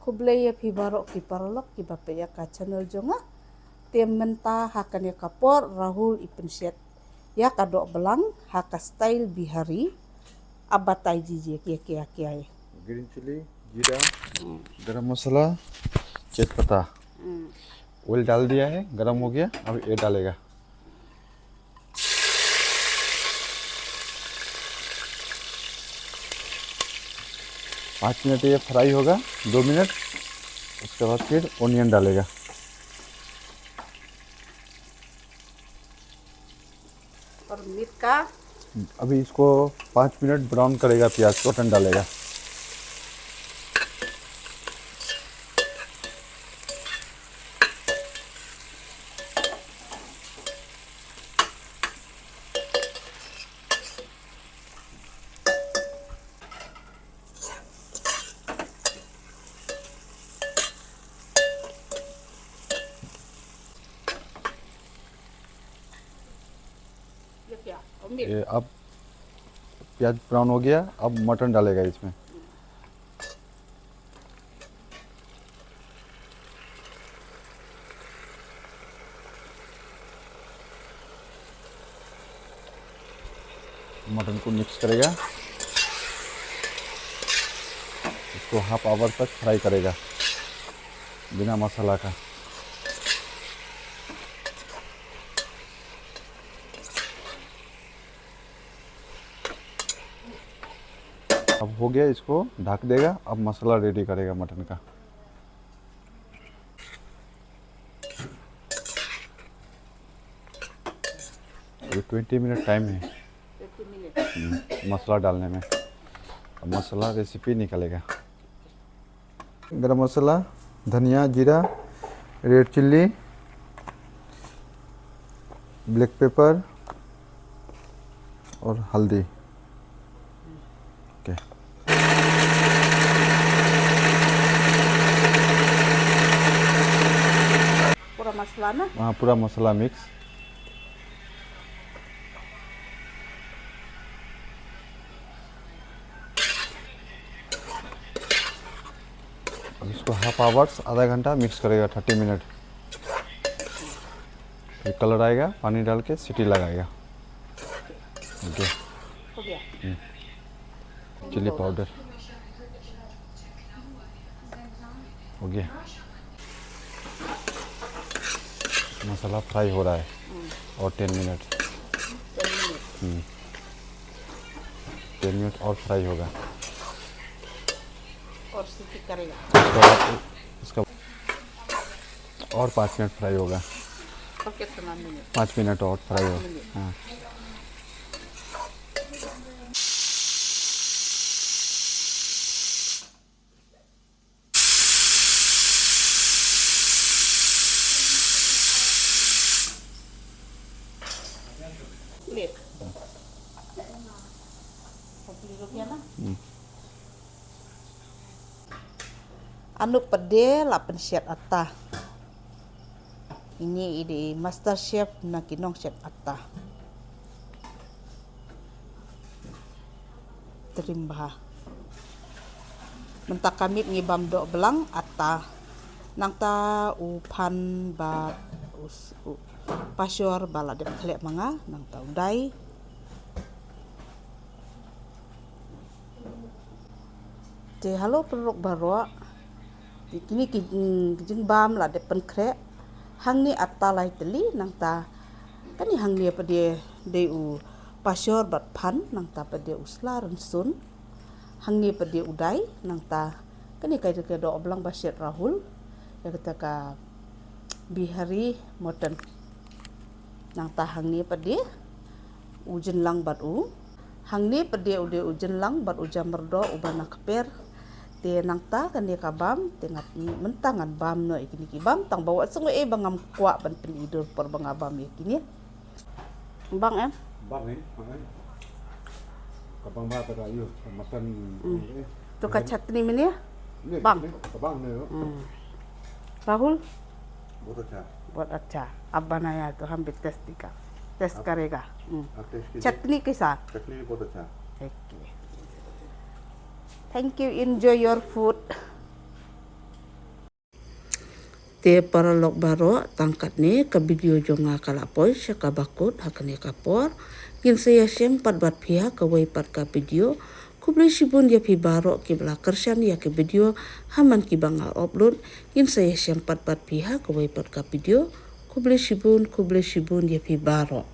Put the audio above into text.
kublay ya pibarok ki parlok ki bape ya ka channel jonga tem menta hakan ya kapor Rahul ipenset ya kadok belang haka style bihari abatai dीजिए क्या क्या है green chilli जीरा गरम मसाला तेजपत्ता oil डाल दिया है, गरम हो गया। अब ये डालेगा। पाँच मिनट ये फ्राई होगा, 2 मिनट। उसके बाद फिर ओनियन डालेगा। और मिर्च का अभी इसको 5 मिनट ब्राउन करेगा। प्याज को बटन डालेगा। ये क्या और मिर्च ये अब प्याज ब्राउन हो गया। अब मटन डालेगा इसमें। मटन को मिक्स करेगा। इसको हाफ आवर तक फ्राई करेगा बिना मसाला का। अब हो गया, इसको ढक देगा। अब मसाला रेडी करेगा मटन का। ये 20 मिनट टाइम है 20 मिनट मसाला डालने में। अब मसाला रेसिपी निकलेगा। गरम मसाला, धनिया, जीरा, रेड चिल्ली, ब्लैक पेपर और हल्दी। ओके। पूरा मसाला ना वहाँ पूरा मसाला मिक्स। अब इसको हाफ आवर्स, आधा घंटा मिक्स करेगा। 30 मिनट। फिर कलर आएगा, पानी डाल के सीटी लगाएगा। ओके। हो गया चिली पाउडर हो गया। मसाला फ्राई हो रहा है और 10 मिनट 10 मिनट और फ्राई होगा। और सीटी करेगा इसका और 5 मिनट फ्राई होगा। और कितना मिनट 5 मिनट और फ्राई होगा। हाँ। प्लेट कंप्लीट हो गया ना anu pede la pensiat atta ini ide master chef na kinong chef atta terimba mentak kamit ngibam dok belang atta nang ta upan ba pasyor bala de klek manga nang ta udai te halo peruk barwa kini kijing bam la de pen krek hang ni atta lai teli nang ta kan ni hang ni apa dia de u pasyor bat pan nang ta pa dia usla ran sun hang ni pa dia udai nang ta kan ni kai ke do oblang basyet Rahul ya kata ka bihari mutton nang ta hang ni pa dia ujen lang bat u hang ni pa dia ude ujen lang bat uja merdo ubana keper te nang ta kan dia ka bam tengat mentangan bam no ikini ki bam tang bawa sungai bangam kwa ban pelidur per bang abam ikini bang em Bang ni, kabang bata kayo makan. tu ka chutney mini bang Kabang ni. Rahul बहुत अच्छा। बहुत अच्छा अब बनाया तो हम भी test करेगा टेस्ट चटनी के साथ चटनी भी बहुत अच्छा। Thank you enjoy your food te paralok baro tangkat ne ka video jonga kalapoi syaka bakut hakane kapor kin saya syem pat bat pihak ka wai pat ka video kubli sibun ya pi baro ki bla kersan ya ke video haman ki bangal upload kin saya syem pat bat pihak ka wai pat ka video kubli sibun ya pi baro